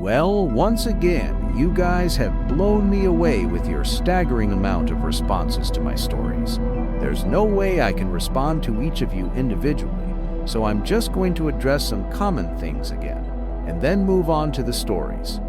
Well, once again, you guys have blown me away with your staggering amount of responses to my stories. There's no way I can respond to each of you individually, so I'm just going to address some common things again, and then move on to the stories.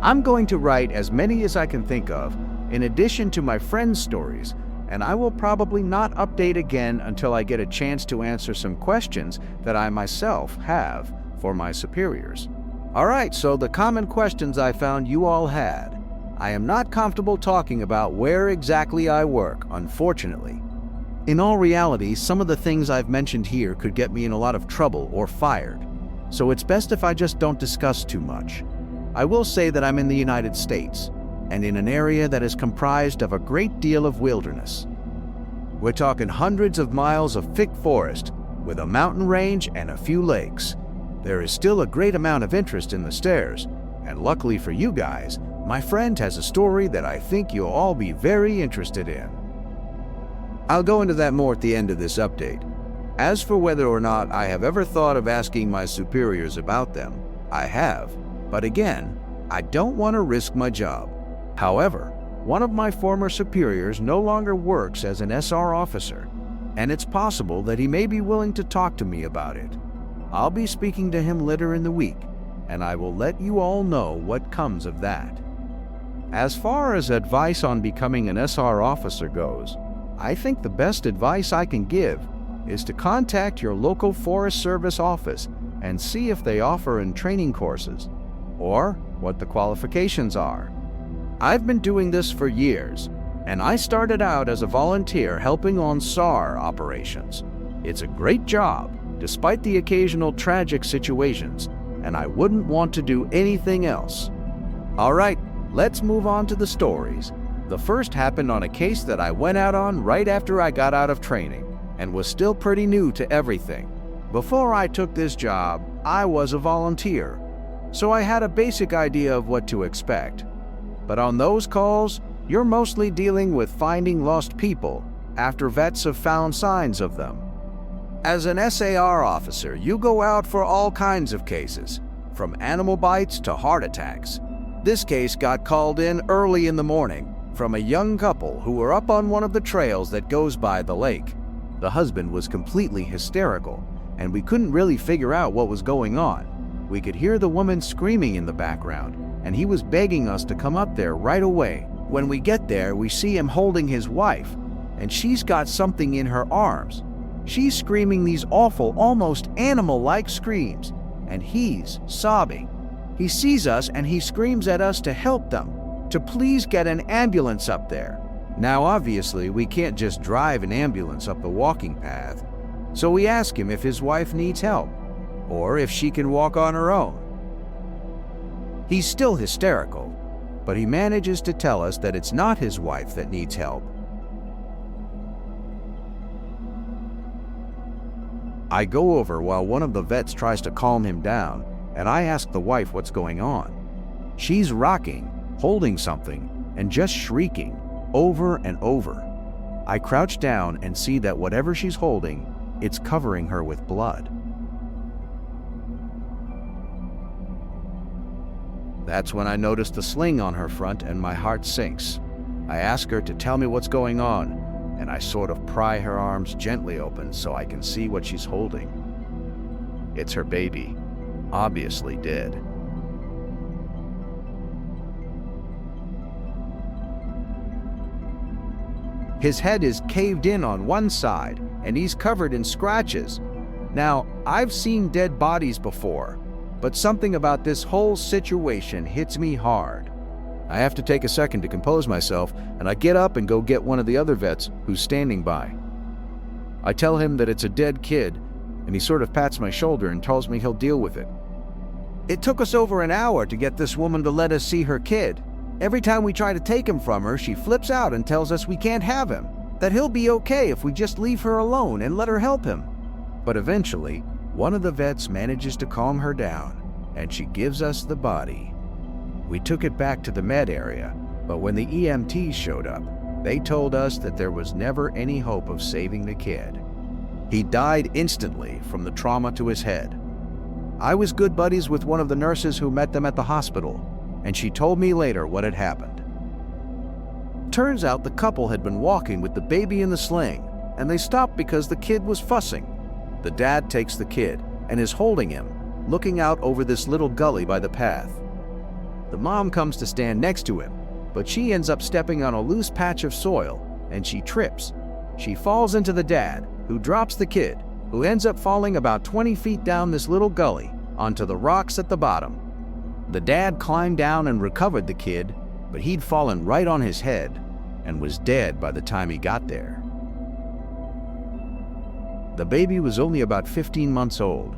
I'm going to write as many as I can think of, in addition to my friends' stories, and I will probably not update again until I get a chance to answer some questions that I myself have for my superiors. Alright, so the common questions I found you all had. I am not comfortable talking about where exactly I work, unfortunately. In all reality, some of the things I've mentioned here could get me in a lot of trouble or fired, so it's best if I just don't discuss too much. I will say that I'm in the United States, and in an area that is comprised of a great deal of wilderness. We're talking hundreds of miles of thick forest, with a mountain range and a few lakes. There is still a great amount of interest in the stairs, and luckily for you guys, my friend has a story that I think you'll all be very interested in. I'll go into that more at the end of this update. As for whether or not I have ever thought of asking my superiors about them, I have, but again, I don't want to risk my job. However, one of my former superiors no longer works as an SR officer, and it's possible that he may be willing to talk to me about it. I'll be speaking to him later in the week, and I will let you all know what comes of that. As far as advice on becoming an SR officer goes, I think the best advice I can give is to contact your local Forest Service office and see if they offer in training courses, or what the qualifications are. I've been doing this for years, and I started out as a volunteer helping on SAR operations. It's a great job, despite the occasional tragic situations, and I wouldn't want to do anything else. Alright, let's move on to the stories. The first happened on a case that I went out on right after I got out of training, and was still pretty new to everything. Before I took this job, I was a volunteer, so I had a basic idea of what to expect. But on those calls, you're mostly dealing with finding lost people after vets have found signs of them. As an SAR officer, you go out for all kinds of cases, from animal bites to heart attacks. This case got called in early in the morning from a young couple who were up on one of the trails that goes by the lake. The husband was completely hysterical, and we couldn't really figure out what was going on. We could hear the woman screaming in the background, and he was begging us to come up there right away. When we get there, we see him holding his wife, and she's got something in her arms. She's screaming these awful, almost animal-like screams, and he's sobbing. He sees us and he screams at us to help them, to please get an ambulance up there. Now obviously we can't just drive an ambulance up the walking path, so we ask him if his wife needs help, or if she can walk on her own. He's still hysterical, but he manages to tell us that it's not his wife that needs help. I go over while one of the vets tries to calm him down, and I ask the wife what's going on. She's rocking, holding something, and just shrieking over and over. I crouch down and see that whatever she's holding, it's covering her with blood. That's when I notice the sling on her front and my heart sinks. I ask her to tell me what's going on, and I sort of pry her arms gently open so I can see what she's holding. It's her baby, obviously dead. His head is caved in on one side, and he's covered in scratches. Now, I've seen dead bodies before, but something about this whole situation hits me hard. I have to take a second to compose myself, and I get up and go get one of the other vets who's standing by. I tell him that it's a dead kid, and he sort of pats my shoulder and tells me he'll deal with it. It took us over an hour to get this woman to let us see her kid. Every time we try to take him from her, she flips out and tells us we can't have him, that he'll be okay if we just leave her alone and let her help him. But eventually, one of the vets manages to calm her down, and she gives us the body. We took it back to the med area, but when the EMTs showed up, they told us that there was never any hope of saving the kid. He died instantly from the trauma to his head. I was good buddies with one of the nurses who met them at the hospital, and she told me later what had happened. Turns out the couple had been walking with the baby in the sling, and they stopped because the kid was fussing. The dad takes the kid and is holding him, looking out over this little gully by the path. The mom comes to stand next to him, but she ends up stepping on a loose patch of soil, and she trips. She falls into the dad, who drops the kid, who ends up falling about 20 feet down this little gully onto the rocks at the bottom. The dad climbed down and recovered the kid, but he'd fallen right on his head and was dead by the time he got there. The baby was only about 15 months old.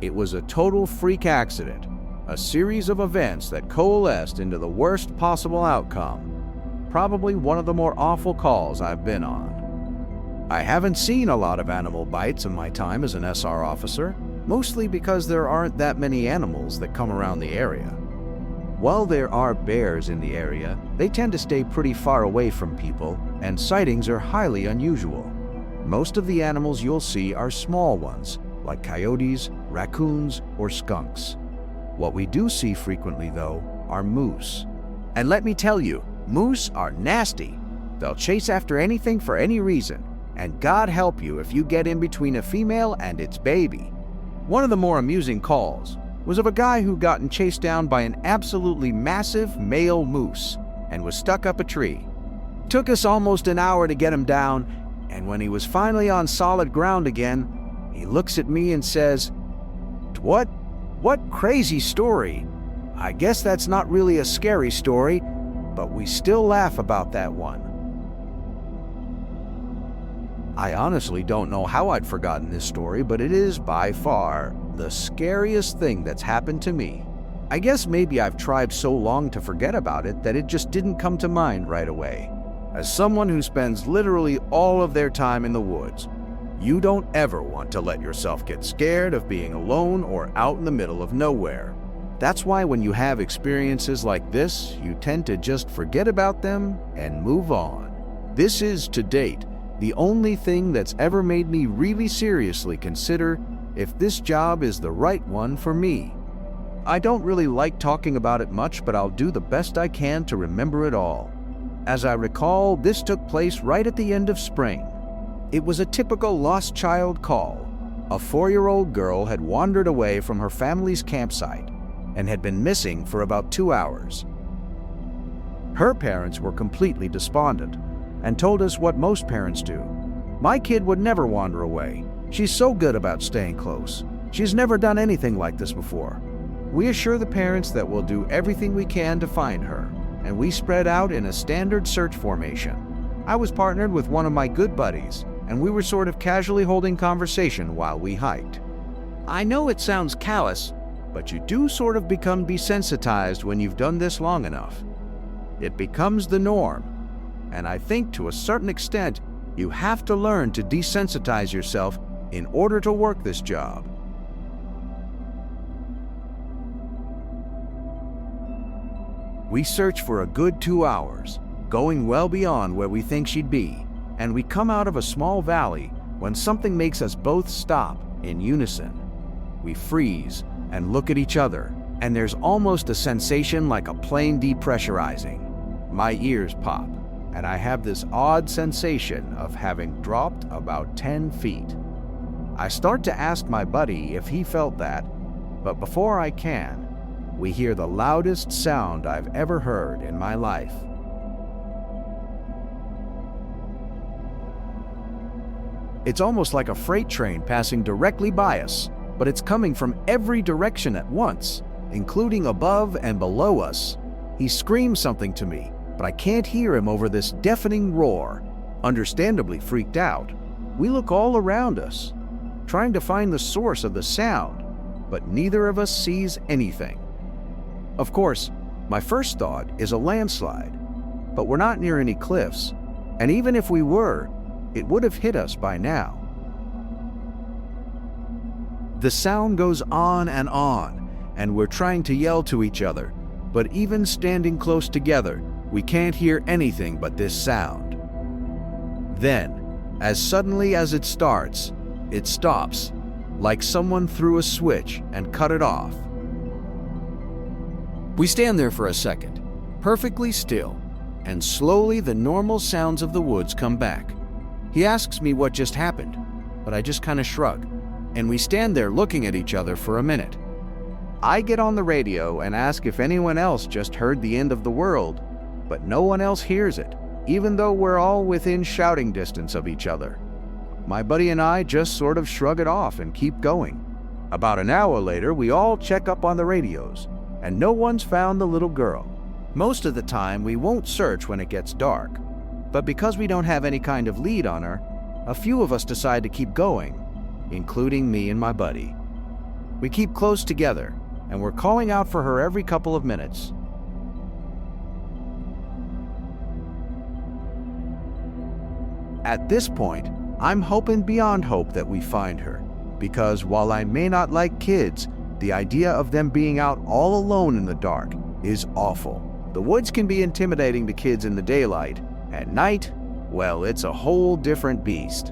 It was a total freak accident, a series of events that coalesced into the worst possible outcome. Probably one of the more awful calls I've been on. I haven't seen a lot of animal bites in my time as an SR officer, mostly because there aren't that many animals that come around the area. While there are bears in the area, they tend to stay pretty far away from people, and sightings are highly unusual. Most of the animals you'll see are small ones, like coyotes, raccoons, or skunks. What we do see frequently, though, are moose. And let me tell you, moose are nasty. They'll chase after anything for any reason, and God help you if you get in between a female and its baby. One of the more amusing calls was of a guy who'd gotten chased down by an absolutely massive male moose and was stuck up a tree. Took us almost an hour to get him down, and when he was finally on solid ground again, he looks at me and says, What crazy story. I guess that's not really a scary story, but we still laugh about that one." I honestly don't know how I'd forgotten this story, but it is by far the scariest thing that's happened to me. I guess maybe I've tried so long to forget about it that it just didn't come to mind right away. As someone who spends literally all of their time in the woods, you don't ever want to let yourself get scared of being alone or out in the middle of nowhere. That's why when you have experiences like this, you tend to just forget about them and move on. This is, to date, the only thing that's ever made me really seriously consider if this job is the right one for me. I don't really like talking about it much, but I'll do the best I can to remember it all. As I recall, this took place right at the end of spring. It was a typical lost child call. A 4-year-old girl had wandered away from her family's campsite and had been missing for about 2 hours. Her parents were completely despondent and told us what most parents do. "My kid would never wander away. She's so good about staying close. She's never done anything like this before." We assure the parents that we'll do everything we can to find her, and we spread out in a standard search formation. I was partnered with one of my good buddies, and we were sort of casually holding conversation while we hiked. I know it sounds callous, but you do sort of become desensitized when you've done this long enough. It becomes the norm, and I think to a certain extent, you have to learn to desensitize yourself in order to work this job. We search for a good 2 hours, going well beyond where we think she'd be, and we come out of a small valley when something makes us both stop in unison. We freeze and look at each other, and there's almost a sensation like a plane depressurizing. My ears pop, and I have this odd sensation of having dropped about 10 feet. I start to ask my buddy if he felt that, but before I can, we hear the loudest sound I've ever heard in my life. It's almost like a freight train passing directly by us, but it's coming from every direction at once, including above and below us. He screams something to me, but I can't hear him over this deafening roar. Understandably freaked out, we look all around us, trying to find the source of the sound, but neither of us sees anything. Of course, my first thought is a landslide, but we're not near any cliffs, and even if we were, it would have hit us by now. The sound goes on, and we're trying to yell to each other, but even standing close together, we can't hear anything but this sound. Then, as suddenly as it starts, It stops, like someone threw a switch and cut it off. We stand there for a second, perfectly still, and slowly the normal sounds of the woods come back. He asks me what just happened, but I just kind of shrug, and we stand there looking at each other for a minute. I get on the radio and ask if anyone else just heard the end of the world, but no one else hears it, even though we're all within shouting distance of each other. My buddy and I just sort of shrug it off and keep going. About an hour later, we all check up on the radios, and no one's found the little girl. Most of the time, we won't search when it gets dark, but because we don't have any kind of lead on her, a few of us decide to keep going, including me and my buddy. We keep close together, and we're calling out for her every couple of minutes. At this point, I'm hoping beyond hope that we find her, because while I may not like kids, the idea of them being out all alone in the dark is awful. The woods can be intimidating to kids in the daylight. At night, well, it's a whole different beast.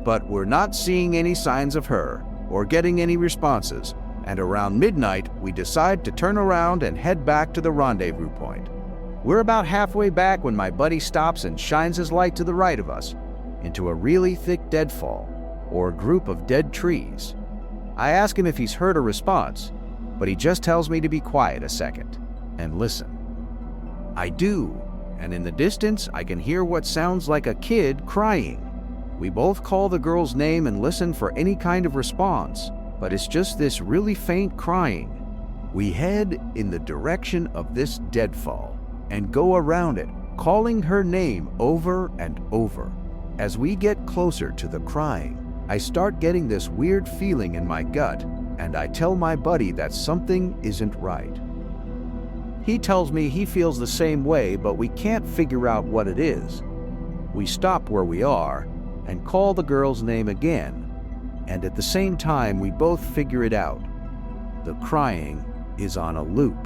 But we're not seeing any signs of her or getting any responses, and around midnight, we decide to turn around and head back to the rendezvous point. We're about halfway back when my buddy stops and shines his light to the right of us into a really thick deadfall, or group of dead trees. I ask him if he's heard a response, but he just tells me to be quiet a second and listen. I do, and in the distance I can hear what sounds like a kid crying. We both call the girl's name and listen for any kind of response, but it's just this really faint crying. We head in the direction of this deadfall and go around it, calling her name over and over. As we get closer to the crying, I start getting this weird feeling in my gut, and I tell my buddy that something isn't right. He tells me he feels the same way, but we can't figure out what it is. We stop where we are and call the girl's name again, and at the same time we both figure it out. The crying is on a loop.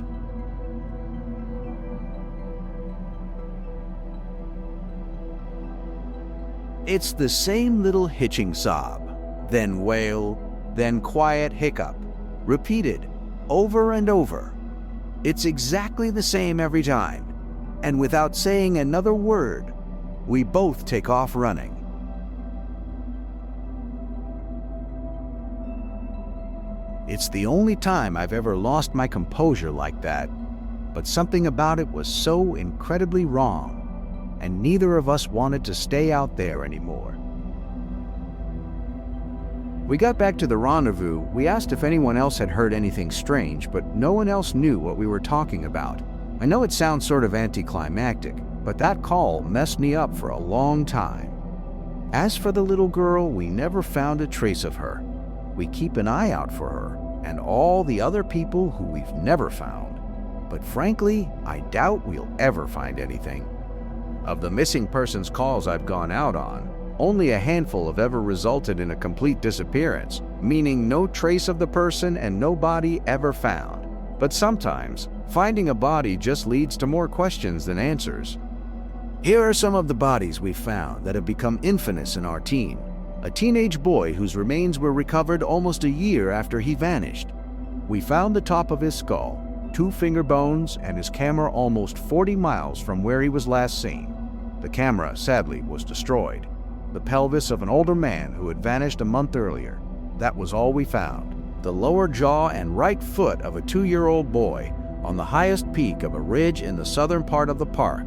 It's the same little hitching sob, then wail, then quiet hiccup, repeated over and over. It's exactly the same every time, and without saying another word, we both take off running. It's the only time I've ever lost my composure like that, but something about it was so incredibly wrong, and neither of us wanted to stay out there anymore. We got back to the rendezvous. We asked if anyone else had heard anything strange, but no one else knew what we were talking about. I know it sounds sort of anticlimactic, but that call messed me up for a long time. As for the little girl, we never found a trace of her. We keep an eye out for her and all the other people who we've never found. But frankly, I doubt we'll ever find anything. Of the missing persons calls I've gone out on, only a handful have ever resulted in a complete disappearance, meaning no trace of the person and no body ever found. But sometimes, finding a body just leads to more questions than answers. Here are some of the bodies we've found that have become infamous in our team. A teenage boy whose remains were recovered almost a year after he vanished. We found the top of his skull, 2 finger bones, and his camera almost 40 miles from where he was last seen. The camera, sadly, was destroyed. The pelvis of an older man who had vanished a month earlier. That was all we found. The lower jaw and right foot of a 2-year-old boy on the highest peak of a ridge in the southern part of the park.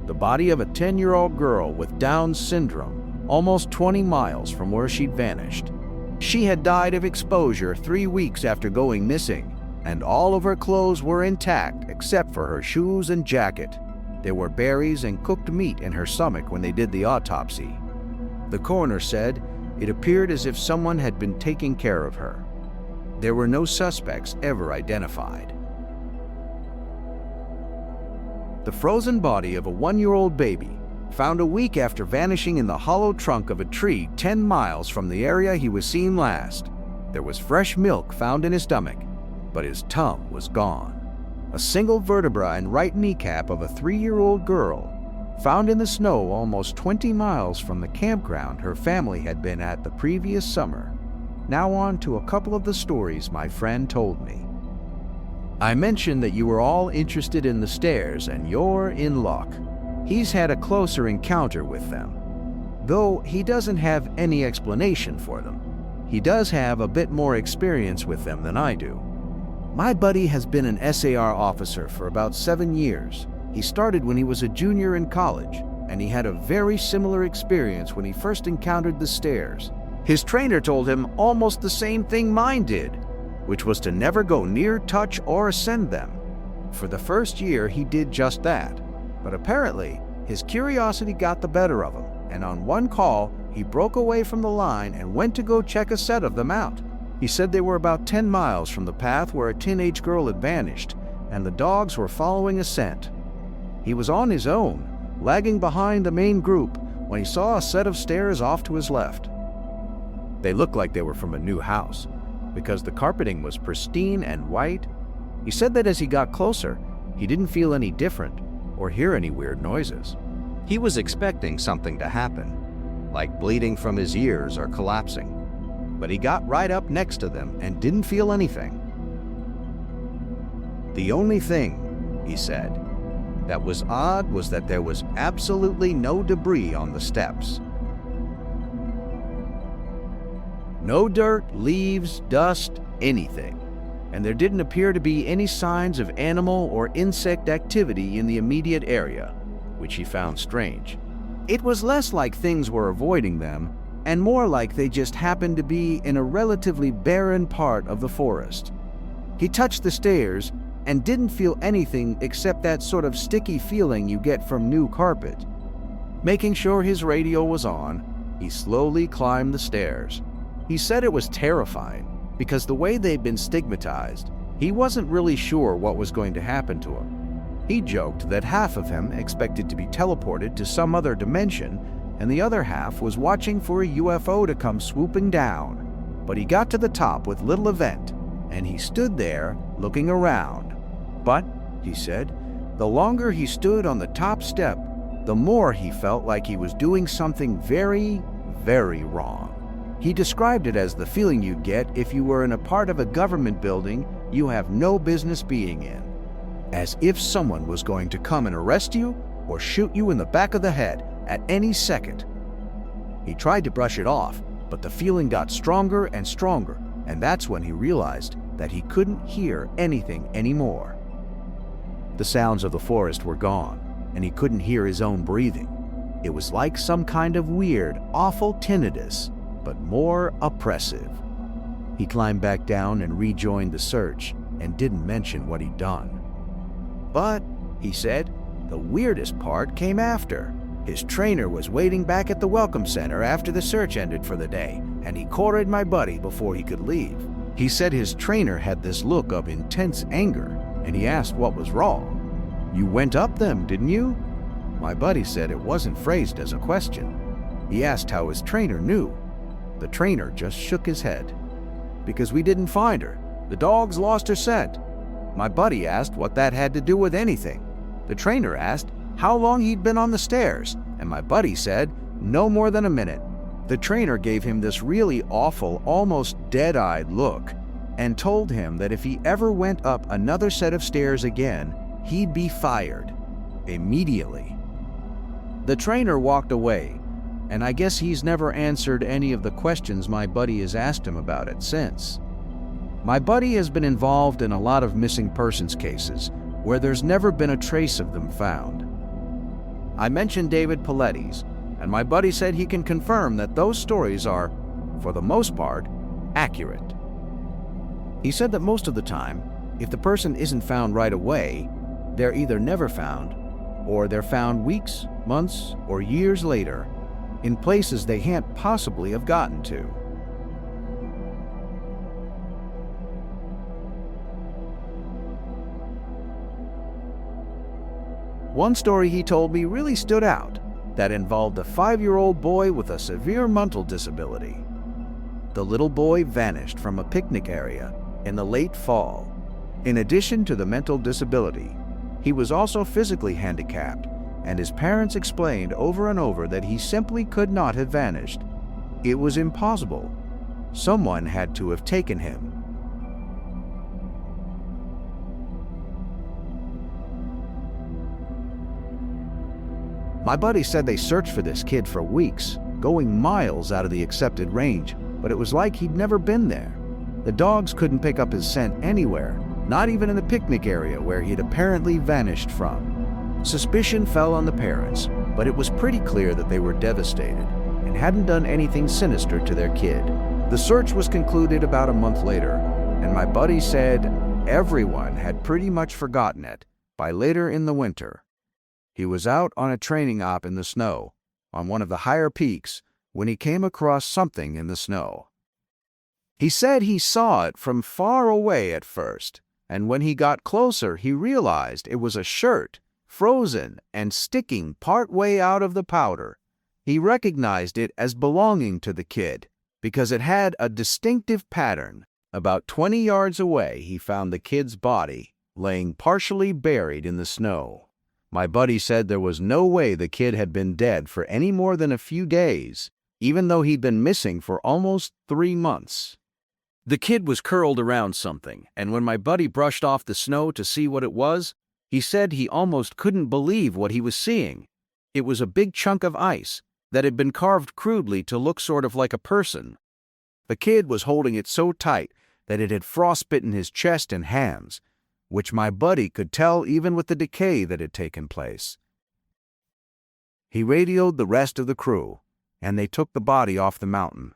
The body of a 10-year-old girl with Down syndrome, almost 20 miles from where she'd vanished. She had died of exposure 3 weeks after going missing, and all of her clothes were intact except for her shoes and jacket. There were berries and cooked meat in her stomach when they did the autopsy. The coroner said it appeared as if someone had been taking care of her. There were no suspects ever identified. The frozen body of a 1-year-old baby, found a week after vanishing in the hollow trunk of a tree 10 miles from the area he was seen last. There was fresh milk found in his stomach, but his tongue was gone. A single vertebra and right kneecap of a 3-year-old girl, found in the snow almost 20 miles from the campground her family had been at the previous summer. Now on to a couple of the stories my friend told me. I mentioned that you were all interested in the stairs, and you're in luck. He's had a closer encounter with them, though he doesn't have any explanation for them. He does have a bit more experience with them than I do. My buddy has been an SAR officer for about 7 years. He started when he was a junior in college, and he had a very similar experience when he first encountered the stairs. His trainer told him almost the same thing mine did, which was to never go near, touch, or ascend them. For the first year, he did just that. But apparently, his curiosity got the better of him, and on one call, he broke away from the line and went to go check a set of them out. He said they were about 10 miles from the path where a teenage girl had vanished, and the dogs were following a scent. He was on his own, lagging behind the main group, when he saw a set of stairs off to his left. They looked like they were from a new house, because the carpeting was pristine and white. He said that as he got closer, he didn't feel any different or hear any weird noises. He was expecting something to happen, like bleeding from his ears or collapsing, but he got right up next to them and didn't feel anything. The only thing, he said, that was odd was that there was absolutely no debris on the steps. No dirt, leaves, dust, anything. And there didn't appear to be any signs of animal or insect activity in the immediate area, which he found strange. It was less like things were avoiding them, and more like they just happened to be in a relatively barren part of the forest. He touched the stairs and didn't feel anything except that sort of sticky feeling you get from new carpet. Making sure his radio was on, he slowly climbed the stairs. He said it was terrifying because the way they'd been stigmatized, he wasn't really sure what was going to happen to him. He joked that half of him expected to be teleported to some other dimension, and the other half was watching for a UFO to come swooping down. But he got to the top with little event, and he stood there looking around. But, he said, the longer he stood on the top step, the more he felt like he was doing something very, very wrong. He described it as the feeling you'd get if you were in a part of a government building you have no business being in, as if someone was going to come and arrest you or shoot you in the back of the head at any second. He tried to brush it off, but the feeling got stronger and stronger, and that's when he realized that he couldn't hear anything anymore. The sounds of the forest were gone, and he couldn't hear his own breathing. It was like some kind of weird, awful tinnitus, but more oppressive. He climbed back down and rejoined the search and didn't mention what he'd done. But, he said, the weirdest part came after. His trainer was waiting back at the welcome center after the search ended for the day, and he cornered my buddy before he could leave. He said his trainer had this look of intense anger, and he asked what was wrong. "You went up them, didn't you?" My buddy said it wasn't phrased as a question. He asked how his trainer knew. The trainer just shook his head. "Because we didn't find her. The dogs lost her scent." My buddy asked what that had to do with anything. The trainer asked how long he'd been on the stairs, and my buddy said no more than a minute. The trainer gave him this really awful, almost dead-eyed look and told him that if he ever went up another set of stairs again, he'd be fired immediately. The trainer walked away, and I guess he's never answered any of the questions my buddy has asked him about it since. My buddy has been involved in a lot of missing persons cases where there's never been a trace of them found. I mentioned David Pauletti's, and my buddy said he can confirm that those stories are, for the most part, accurate. He said that most of the time, if the person isn't found right away, they're either never found, or they're found weeks, months, or years later, in places they can't possibly have gotten to. One story he told me really stood out, that involved a 5-year-old boy with a severe mental disability. The little boy vanished from a picnic area in the late fall. In addition to the mental disability, he was also physically handicapped and his parents explained over and over that he simply could not have vanished. It was impossible. Someone had to have taken him. My buddy said they searched for this kid for weeks, going miles out of the accepted range, but it was like he'd never been there. The dogs couldn't pick up his scent anywhere, not even in the picnic area where he'd apparently vanished from. Suspicion fell on the parents, but it was pretty clear that they were devastated and hadn't done anything sinister to their kid. The search was concluded about a month later, and my buddy said everyone had pretty much forgotten it by later in the winter. He was out on a training op in the snow, on one of the higher peaks, when he came across something in the snow. He said he saw it from far away at first, and when he got closer, he realized it was a shirt, frozen and sticking part way out of the powder. He recognized it as belonging to the kid because it had a distinctive pattern. About 20 yards away, he found the kid's body, laying partially buried in the snow. My buddy said there was no way the kid had been dead for any more than a few days, even though he'd been missing for almost 3 months. The kid was curled around something, and when my buddy brushed off the snow to see what it was, he said he almost couldn't believe what he was seeing. It was a big chunk of ice that had been carved crudely to look sort of like a person. The kid was holding it so tight that it had frostbitten his chest and hands, which my buddy could tell even with the decay that had taken place. He radioed the rest of the crew, and they took the body off the mountain.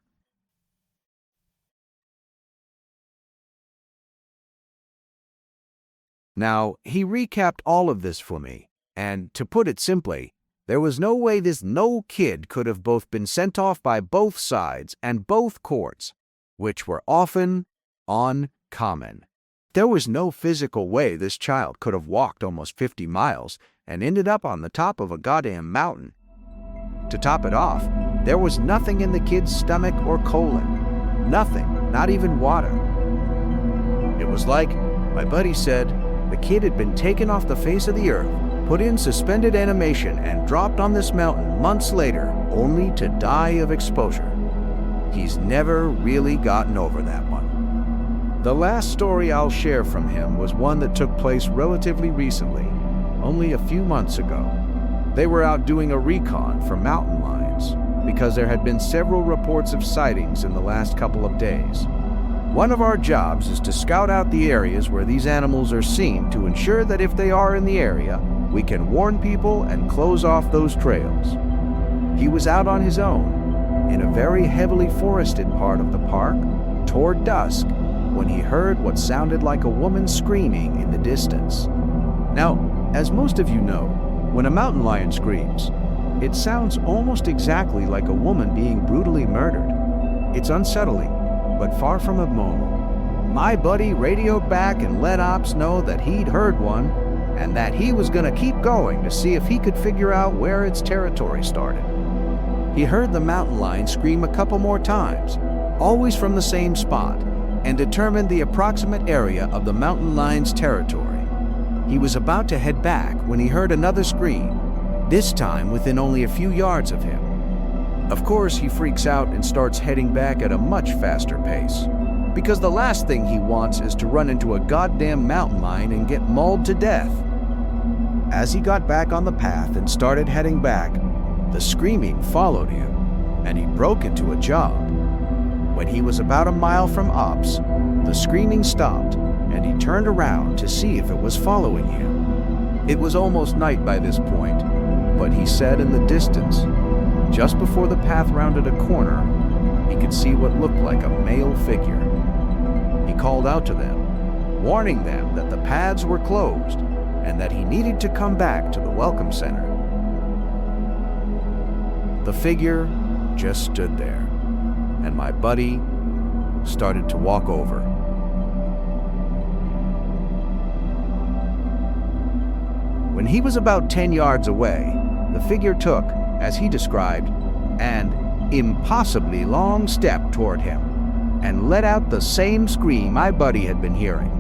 Now, he recapped all of this for me, and to put it simply, there was no way this kid could have both been sent off by both sides and both courts, which were often uncommon. There was no physical way this child could have walked almost 50 miles and ended up on the top of a goddamn mountain. To top it off, there was nothing in the kid's stomach or colon. Nothing, not even water. It was like, my buddy said, the kid had been taken off the face of the earth, put in suspended animation, and dropped on this mountain months later, only to die of exposure. He's never really gotten over that one. The last story I'll share from him was one that took place relatively recently, only a few months ago. They were out doing a recon for mountain lions because there had been several reports of sightings in the last couple of days. One of our jobs is to scout out the areas where these animals are seen to ensure that if they are in the area, we can warn people and close off those trails. He was out on his own in a very heavily forested part of the park toward dusk when he heard what sounded like a woman screaming in the distance. Now, as most of you know, when a mountain lion screams, it sounds almost exactly like a woman being brutally murdered. It's unsettling, but far from abnormal. My buddy radioed back and let ops know that he'd heard one and that he was going to keep going to see if he could figure out where its territory started. He heard the mountain lion scream a couple more times, always from the same spot, and determined the approximate area of the mountain lion's territory. He was about to head back when he heard another scream, this time within only a few yards of him. Of course, he freaks out and starts heading back at a much faster pace, because the last thing he wants is to run into a goddamn mountain lion and get mauled to death. As he got back on the path and started heading back, the screaming followed him, and he broke into a jog. When he was about a mile from ops, the screaming stopped, and he turned around to see if it was following him. It was almost night by this point, but he said in the distance, just before the path rounded a corner, he could see what looked like a male figure. He called out to them, warning them that the paths were closed and that he needed to come back to the welcome center. The figure just stood there, and my buddy started to walk over. When he was about 10 yards away, the figure took, as he described, an impossibly long step toward him and let out the same scream my buddy had been hearing.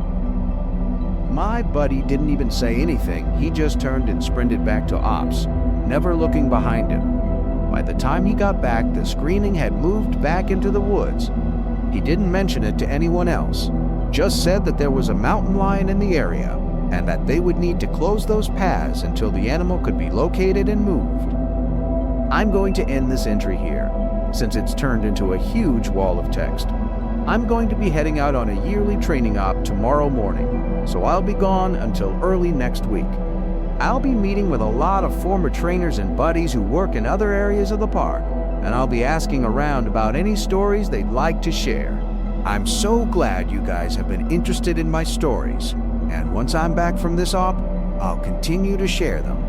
my buddy didn't even say anything. He just turned and sprinted back to Ops, never looking behind him. By the time he got back, the screening had moved back into the woods. He didn't mention it to anyone else, just said that there was a mountain lion in the area and that they would need to close those paths until the animal could be located and moved. I'm going to end this entry here, since it's turned into a huge wall of text. I'm going to be heading out on a yearly training op tomorrow morning, so I'll be gone until early next week. I'll be meeting with a lot of former trainers and buddies who work in other areas of the park, and I'll be asking around about any stories they'd like to share. I'm so glad you guys have been interested in my stories, and once I'm back from this op, I'll continue to share them.